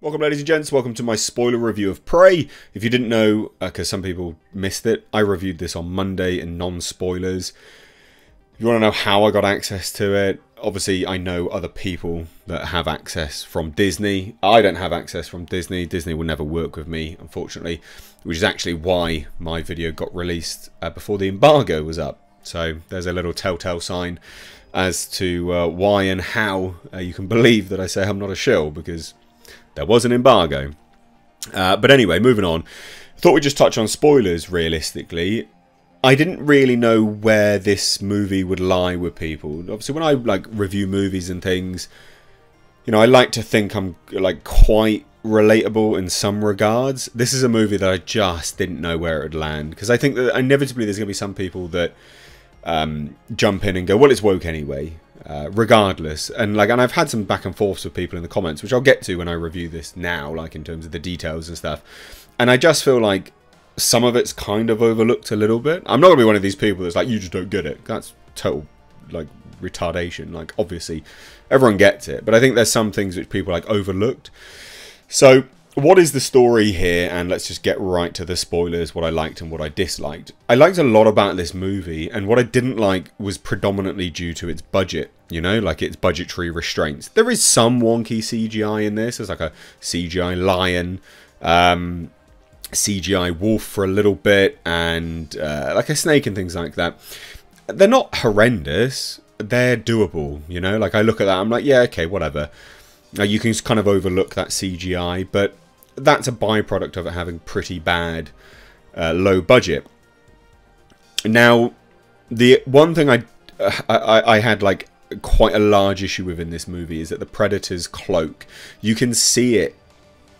Welcome, ladies and gents. Welcome to my spoiler review of Prey. If you didn't know, because some people missed it, I reviewed this on Monday in non-spoilers. If you want to know how I got access to it, obviously I know other people that have access from Disney. I don't have access from Disney. Disney will never work with me, unfortunately, which is actually why my video got released before the embargo was up. So there's a little telltale sign as to why and how you can believe that I say I'm not a shill, because there was an embargo. But anyway, moving on. I thought we'd just touch on spoilers, realistically. I didn't really know where this movie would lie with people. Obviously, when I review movies and things, you know, I like to think I'm quite relatable in some regards. This is a movie that I just didn't know where it would land, because I think that inevitably there's going to be some people that jump in and go, well, it's woke anyway. Regardless, and I've had some back and forths with people in the comments, which I'll get to when I review this now, in terms of the details and stuff. And I just feel like some of it's kind of overlooked a little bit. I'm not gonna be one of these people that's like, you just don't get it. That's total retardation. Obviously everyone gets it, but I think there's some things which people overlooked. So what is the story here? And let's just get right to the spoilers, what I liked and what I disliked. I liked a lot about this movie, and what I didn't like was predominantly due to its budget, you know, its budgetary restraints. There is some wonky CGI in this. There's a CGI lion, CGI wolf for a little bit, and a snake and things like that. They're not horrendous. They're doable, you know? I look at that, I'm like, yeah, okay, whatever. You can just kind of overlook that CGI, but that's a byproduct of it having pretty bad low budget. Now, the one thing I had quite a large issue with in this movie is that the Predator's cloak, you can see it,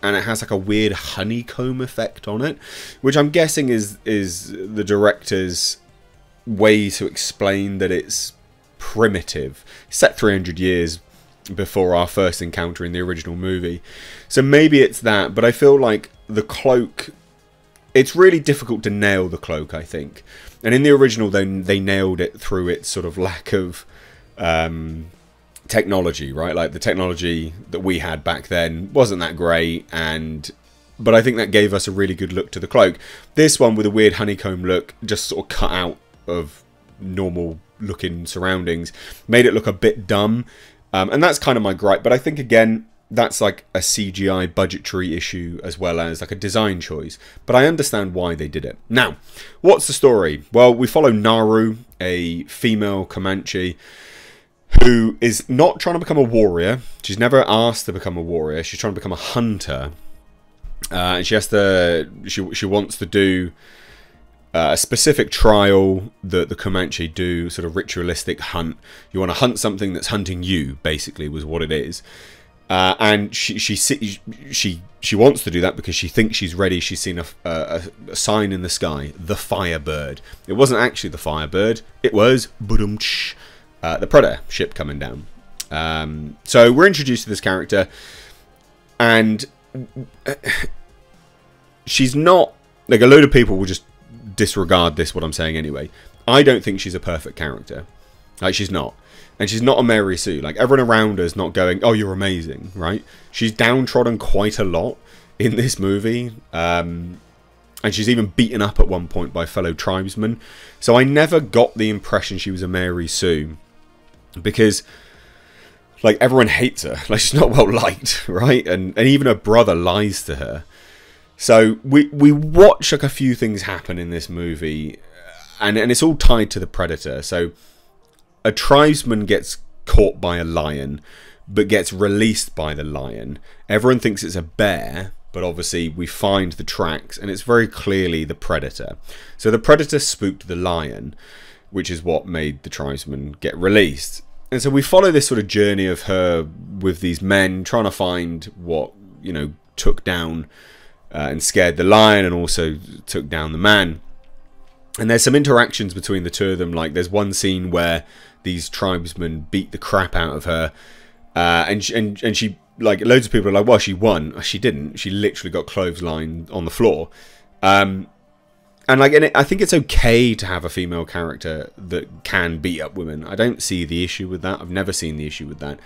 and it has a weird honeycomb effect on it, which I'm guessing is the director's way to explain that it's primitive. Set 300 years before our first encounter in the original movie, so maybe it's that. But I feel like the cloak, it's really difficult to nail the cloak, I think, and in the original they nailed it through its sort of lack of technology, right? The technology that we had back then wasn't that great, but I think that gave us a really good look to the cloak. This one, with a weird honeycomb look, just sort of cut out of normal looking surroundings, made it look a bit dumb. And that's kind of my gripe, but I think, again, that's a CGI budgetary issue as well as a design choice. But I understand why they did it. Now, what's the story? Well, we follow Naru, a female Comanche, who is not trying to become a warrior. She's never asked to become a warrior. She's trying to become a hunter. And she has to, she wants to do a specific trial that the Comanche do, sort of ritualistic hunt. You want to hunt something that's hunting you, basically, was what it is. And she wants to do that because she thinks she's ready. She's seen a sign in the sky, the Firebird. It wasn't actually the Firebird. It was the Predator ship coming down. So we're introduced to this character, and she's not a load of people will just disregard what I'm saying anyway. I don't think she's a perfect character. She's not. And she's not a Mary Sue. Everyone around her is not going, oh, you're amazing, right? She's downtrodden quite a lot in this movie. And she's even beaten up at one point by fellow tribesmen. So I never got the impression she was a Mary Sue, because everyone hates her. She's not well liked, right? And even her brother lies to her. So we watch a few things happen in this movie, and it's all tied to the Predator. So a tribesman gets caught by a lion, but gets released by the lion. Everyone thinks it's a bear, but obviously we find the tracks, and it's very clearly the Predator. So the Predator spooked the lion, which is what made the tribesman get released. And so we follow this sort of journey of her with these men, trying to find what, you know, took down and scared the lion, and also took down the man. And there's some interactions between the two of them. There's one scene where these tribesmen beat the crap out of her, and she loads of people are like, well, she won. She didn't. She literally got clotheslined on the floor. And I think it's okay to have a female character that can beat up women. I don't see the issue with that. I've never seen the issue with that.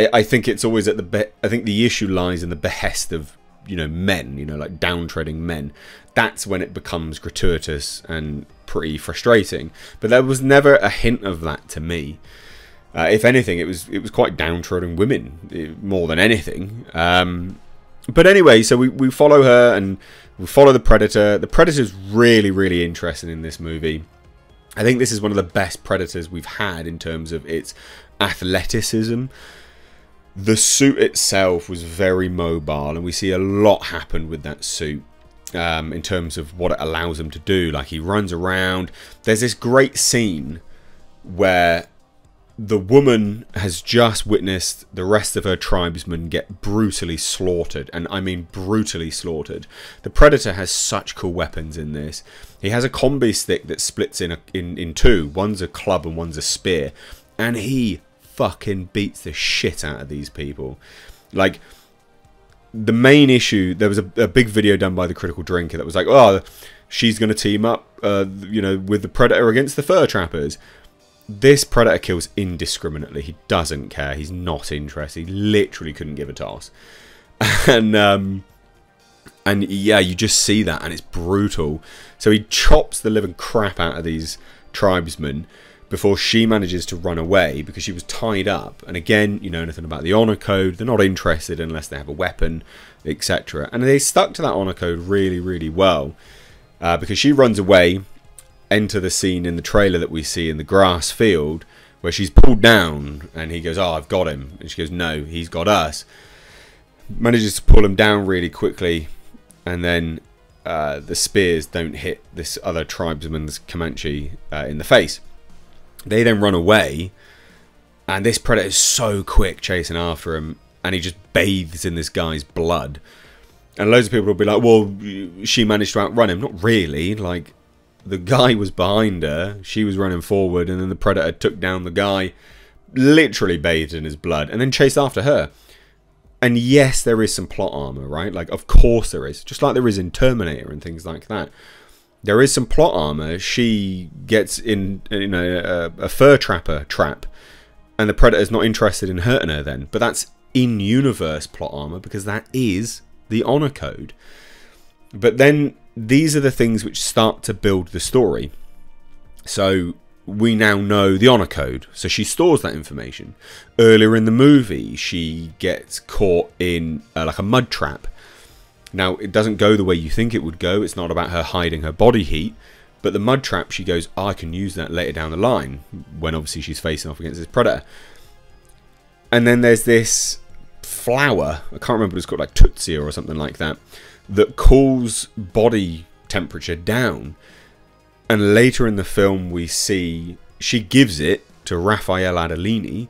I think it's always at I think the issue lies in the behest of, you know, men, you know, like downtreading men. That's when it becomes gratuitous and pretty frustrating. But there was never a hint of that to me. If anything, it was quite downtrodden women more than anything. But anyway, so we follow her and we follow the Predator. The Predator's really, really interesting in this movie. I think this is one of the best Predators we've had in terms of its athleticism. The suit itself was very mobile, and we see a lot happen with that suit in terms of what it allows him to do. Like, he runs around. There's this great scene where the woman has just witnessed the rest of her tribesmen get brutally slaughtered, and I mean brutally slaughtered. The Predator has such cool weapons in this. He has a combi stick that splits in two. One's a club and one's a spear, and he fucking beats the shit out of these people. Like, the main issue, there was a big video done by the Critical Drinker that was like, oh, she's going to team up, you know, with the Predator against the fur trappers. This Predator kills indiscriminately. He doesn't care. He's not interested. He literally couldn't give a toss. And yeah, you just see that, and it's brutal. So he chops the living crap out of these tribesmen before she manages to run away because she was tied up. And again, you know anything about the honor code, they're not interested unless they have a weapon, etc. And they stuck to that honor code really, really well because she runs away. Enter the scene in the trailer that we see in the grass field where she's pulled down and he goes, oh, I've got him. And she goes, no, he's got us. Manages to pull him down really quickly, and then the spears don't hit this other tribesman's Comanche in the face. They then run away, and this Predator is so quick chasing after him, and he just bathes in this guy's blood. And loads of people will be like, well, she managed to outrun him. Not really. Like, the guy was behind her, she was running forward, and then the Predator took down the guy, literally bathed in his blood, and then chased after her. And yes, there is some plot armor, right? Like, of course there is. Just like there is in Terminator and things like that. There is some plot armor. She gets in, you know, a fur trapper trap, and the Predator's not interested in hurting her then. But that's in-universe plot armor because that is the honor code. But then these are the things which start to build the story. So we now know the honor code. So she stores that information. Earlier in the movie, she gets caught in like a mud trap. Now, it doesn't go the way you think it would go. It's not about her hiding her body heat. But the mud trap, she goes, oh, I can use that later down the line, when obviously she's facing off against this Predator. And then there's this flower, I can't remember what it's called, like Tootsie or something like that, that cools body temperature down. And later in the film we see she gives it to Raphael Adolini,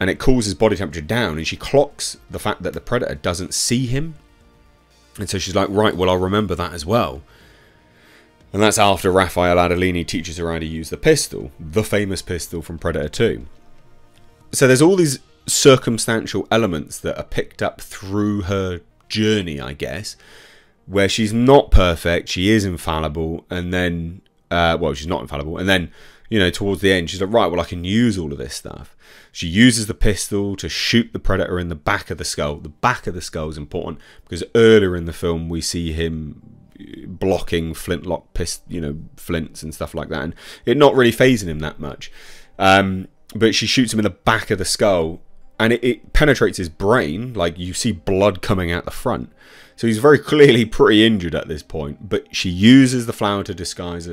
and it cools his body temperature down, and she clocks the fact that the Predator doesn't see him. And so she's like, right, well, I'll remember that as well. And that's after Raphael Adolini teaches her how to use the pistol, the famous pistol from Predator 2. So there's all these circumstantial elements that are picked up through her journey, I guess, where she's not perfect, she is infallible, and then well, she's not infallible, and then, you know, towards the end she's like, right, well, I can use all of this stuff. She uses the pistol to shoot the Predator in the back of the skull. The back of the skull is important because earlier in the film we see him blocking flintlock flints and stuff like that, and it not really phasing him that much, but she shoots him in the back of the skull, and it penetrates his brain. Like, you see blood coming out the front. So he's very clearly pretty injured at this point. But she uses the flower to disguise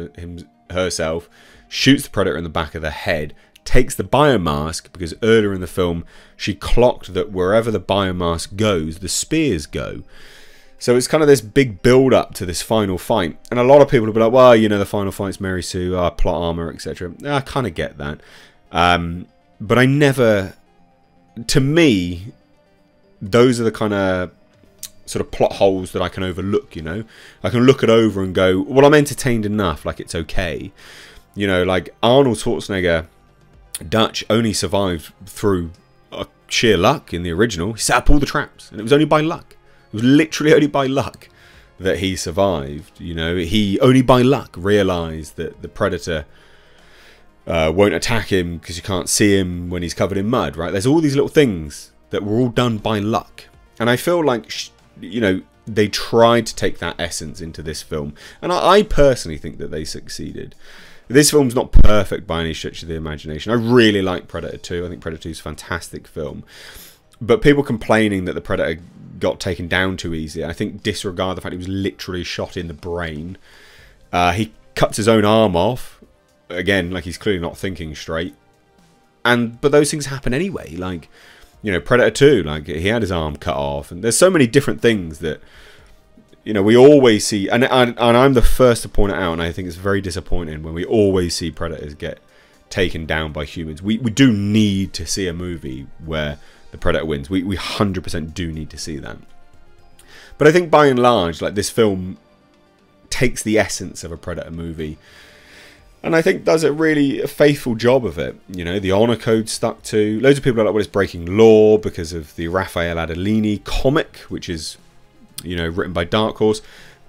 herself, shoots the Predator in the back of the head, takes the biomask, because earlier in the film she clocked that wherever the biomask goes, the spears go. So it's kind of this big build-up to this final fight. And a lot of people will be like, well, you know, the final fight's Mary Sue, plot armor, etc. I kind of get that. But I never... To me, those are the kind of sort of plot holes that I can overlook, you know. I can look it over and go, well, I'm entertained enough, like it's okay. You know, like Arnold Schwarzenegger, Dutch, only survived through sheer luck in the original. He set up all the traps, and it was only by luck. It was literally only by luck that he survived, you know. He only by luck realised that the Predator won't attack him because you can't see him when he's covered in mud, right? There's all these little things that were all done by luck. And I feel like, you know, they tried to take that essence into this film. And I personally think that they succeeded. This film's not perfect by any stretch of the imagination. I really like Predator 2. I think Predator 2 is a fantastic film. But people complaining that the Predator got taken down too easy, I think disregard the fact he was literally shot in the brain. He cuts his own arm off. Again, like, he's clearly not thinking straight. But those things happen anyway. Like, you know, Predator 2, like, he had his arm cut off. And there's so many different things that, you know, we always see. And I'm the first to point it out. And I think it's very disappointing when we always see Predators get taken down by humans. We do need to see a movie where the Predator wins. We 100% do need to see that. But I think by and large, like, this film takes the essence of a Predator movie, and I think does a really faithful job of it. You know, the honor code stuck to. Loads of people are like, well, it's breaking law because of the Raphael Adolini comic, which is, you know, written by Dark Horse.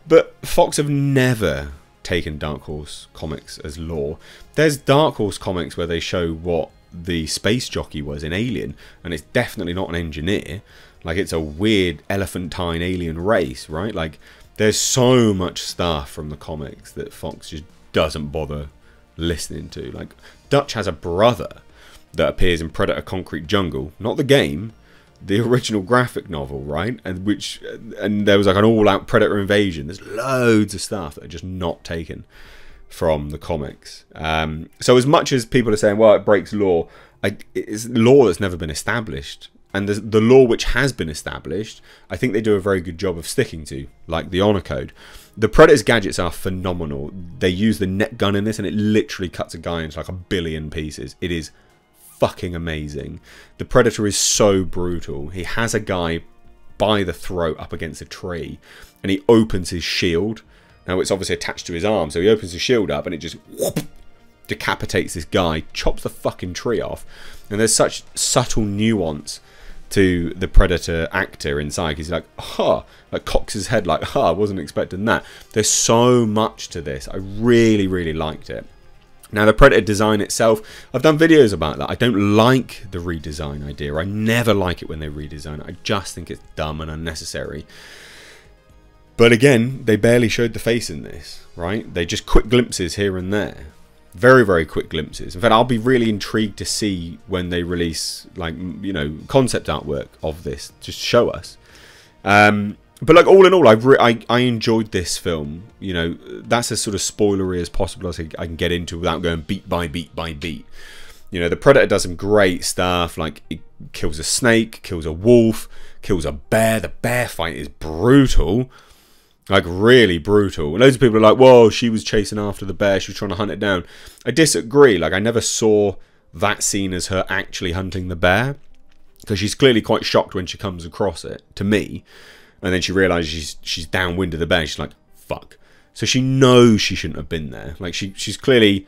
But Fox have never taken Dark Horse comics as law. There's Dark Horse comics where they show what the space jockey was in Alien, and it's definitely not an engineer. Like, it's a weird elephantine alien race, right? Like, there's so much stuff from the comics that Fox just doesn't bother listening to. Like, Dutch has a brother that appears in Predator Concrete Jungle, not the game, the original graphic novel, right? And there was like an all-out Predator invasion. There's loads of stuff that are just not taken from the comics. So as much as people are saying, well, it breaks law, it's law that's never been established. And the law which has been established, I think they do a very good job of sticking to, like the honor code. The Predator's gadgets are phenomenal. They use the net gun in this, and it literally cuts a guy into like 1 billion pieces. It is fucking amazing. The Predator is so brutal. He has a guy by the throat up against a tree, and he opens his shield. Now, it's obviously attached to his arm, so he opens his shield up, and it just whoop, decapitates this guy, chops the fucking tree off. And there's such subtle nuance to the Predator actor inside. He's like, huh, like cocks his head like, huh, I wasn't expecting that. There's so much to this. I really, really liked it. Now, the Predator design itself, I've done videos about that. I don't like the redesign idea. I never like it when they redesign it. I just think it's dumb and unnecessary. But again, they barely showed the face in this, right? They just quick glimpses here and there. Very, very quick glimpses. In fact, I'll be really intrigued to see when they release, like, you know, concept artwork of this. Just show us. But, like, all in all, I enjoyed this film. You know, that's as sort of spoilery as possible as I can get into without going beat by beat by beat. You know, the Predator does some great stuff. Like, it kills a snake, kills a wolf, kills a bear. The bear fight is brutal. Like, really brutal. And loads of people are like, whoa, she was chasing after the bear. She was trying to hunt it down. I disagree. Like, I never saw that scene as her actually hunting the bear. Because she's clearly quite shocked when she comes across it, to me. And then she realises she's downwind of the bear. She's like, fuck. So she knows she shouldn't have been there. Like, she's clearly...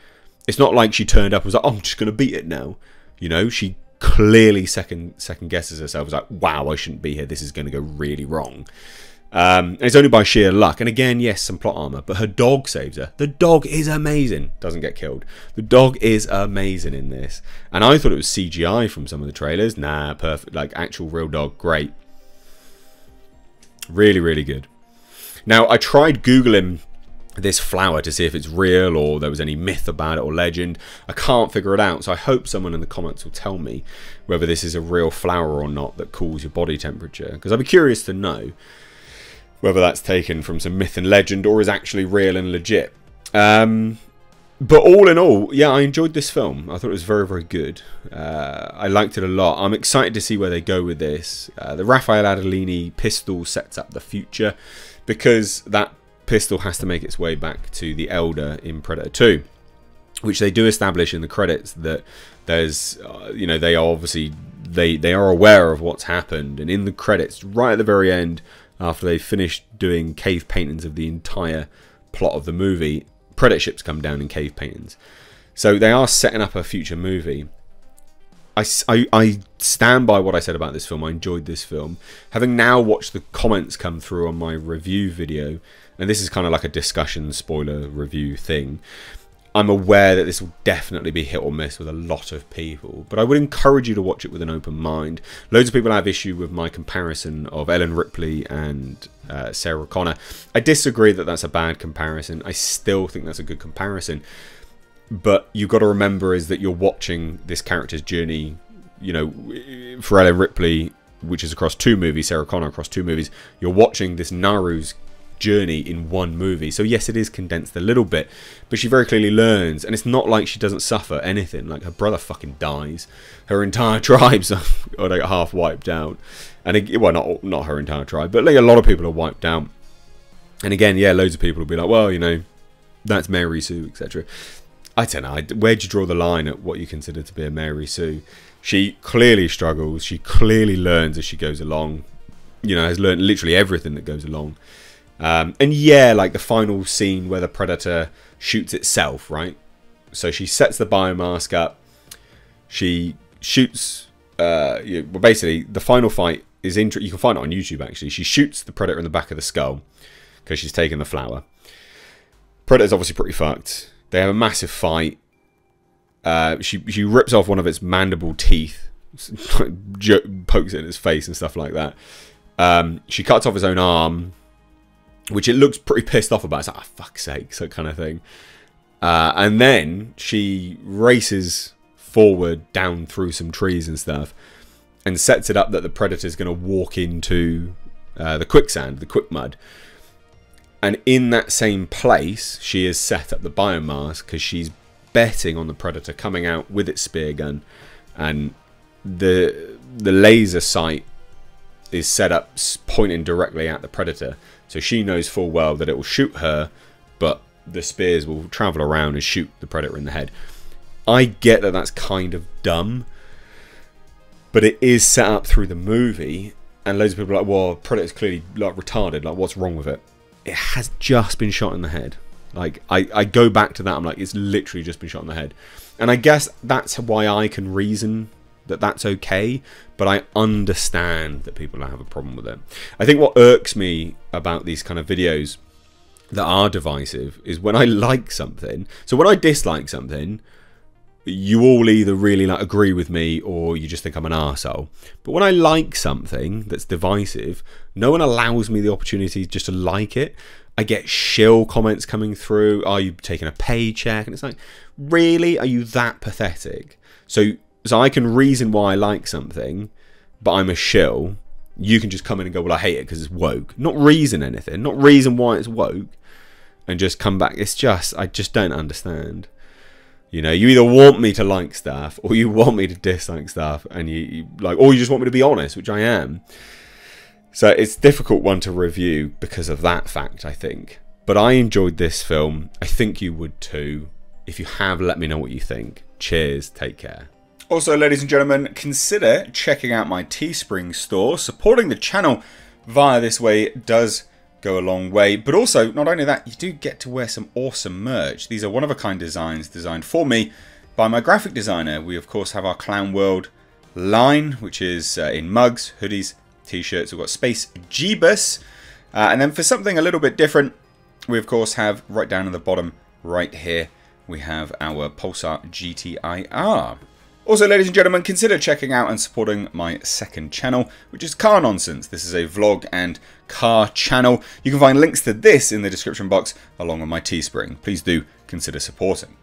It's not like she turned up and was like, oh, I'm just going to beat it now. You know, she clearly second guesses herself. Was like, wow, I shouldn't be here. This is going to go really wrong. And it's only by sheer luck. And again, yes, some plot armor, but her dog saves her. The dog is amazing. Doesn't get killed. The dog is amazing in this. And I thought it was CGI from some of the trailers. Nah, perfect. Like, actual real dog. Great. Really, really good. Now, I tried Googling this flower to see if it's real or there was any myth about it or legend. I can't figure it out. So I hope someone in the comments will tell me whether this is a real flower or not that cools your body temperature. Because I'd be curious to know whether that's taken from some myth and legend or is actually real and legit. But all in all, yeah, I enjoyed this film. I thought it was very, very good. I liked it a lot. I'm excited to see where they go with this. The Raphael Adolini pistol sets up the future because that pistol has to make its way back to the Elder in Predator 2, which they do establish in the credits that there's, you know, they are obviously, they are aware of what's happened. And in the credits, right at the very end, after they finished doing cave paintings of the entire plot of the movie, Predator ships come down in cave paintings. So they are setting up a future movie. I stand by what I said about this film. I enjoyed this film. Having now watched the comments come through on my review video, and this is kind of like a discussion spoiler review thing, I'm aware that this will definitely be hit or miss with a lot of people, but I would encourage you to watch it with an open mind. Loads of people have issue with my comparison of Ellen Ripley and Sarah Connor. I disagree that that's a bad comparison. I still think that's a good comparison. But you've got to remember is that you're watching this character's journey, you know, for Ellen Ripley, which is across 2 movies, Sarah Connor across 2 movies, you're watching this Naru's journey in 1 movie. So yes, it is condensed a little bit, but she very clearly learns, and it's not like she doesn't suffer anything. Like, her brother fucking dies, her entire tribe's are like half wiped out, and it, well, not her entire tribe, but like a lot of people are wiped out. And again, yeah, loads of people will be like, well, you know, that's Mary Sue, etc. I don't know, where'd you draw the line at what you consider to be a Mary Sue? She clearly struggles, she clearly learns as she goes along, you know, has learned literally everything that goes along. And yeah, like the final scene where the Predator shoots itself, right? So she sets the biomask up, she shoots, well, basically the final fight is you can find it on YouTube actually. She shoots the Predator in the back of the skull because she's taken the flower. Predator's obviously pretty fucked. They have a massive fight. She rips off one of its mandible teeth, pokes it in its face and stuff like that. She cuts off his own arm, which it looks pretty pissed off about. It's like, oh, fuck's sake, so kind of thing. And then she races forward down through some trees and stuff and sets it up that the Predator's going to walk into the quicksand, the quick mud. And in that same place, she has set up the biomask because she's betting on the Predator coming out with its spear gun, and the laser sight is set up pointing directly at the Predator. So she knows full well that it will shoot her, but the spears will travel around and shoot the Predator in the head. I get that that's kind of dumb, but it is set up through the movie, and loads of people are like, well, Predator's clearly like retarded, like what's wrong with it? It has just been shot in the head. Like, I go back to that, I'm like, it's literally just been shot in the head. And I guess that's why I can reason that that's okay, but I understand that people have a problem with it. I think what irks me about these kind of videos that are divisive is when I like something. So when I dislike something, you all either really like agree with me or you just think I'm an arsehole. But when I like something that's divisive, no one allows me the opportunity just to like it. I get shill comments coming through. Are you taking a paycheck? And it's like, really? Are you that pathetic? So I can reason why I like something, but I'm a shill. You can just come in and go, well, I hate it because it's woke. Not reason anything. Not reason why it's woke. And just come back. It's just, I just don't understand. You know, you either want me to like stuff or you want me to dislike stuff, and you like, or you just want me to be honest, which I am. So it's a difficult one to review because of that fact, I think. But I enjoyed this film. I think you would too. If you have, let me know what you think. Cheers. Take care. Also, ladies and gentlemen, consider checking out my Teespring store. Supporting the channel via this way does go a long way, but also not only that, you do get to wear some awesome merch. These are one-of-a-kind designs designed for me by my graphic designer. We of course have our Clown World line, which is in mugs, hoodies, t-shirts. We've got Space Jeebus, and then for something a little bit different, we of course have right down at the bottom right here, we have our Pulsar GTIR. Also, ladies and gentlemen, consider checking out and supporting my second channel, which is Car Nonsense. This is a vlog and car channel. You can find links to this in the description box, along with my Teespring. Please do consider supporting.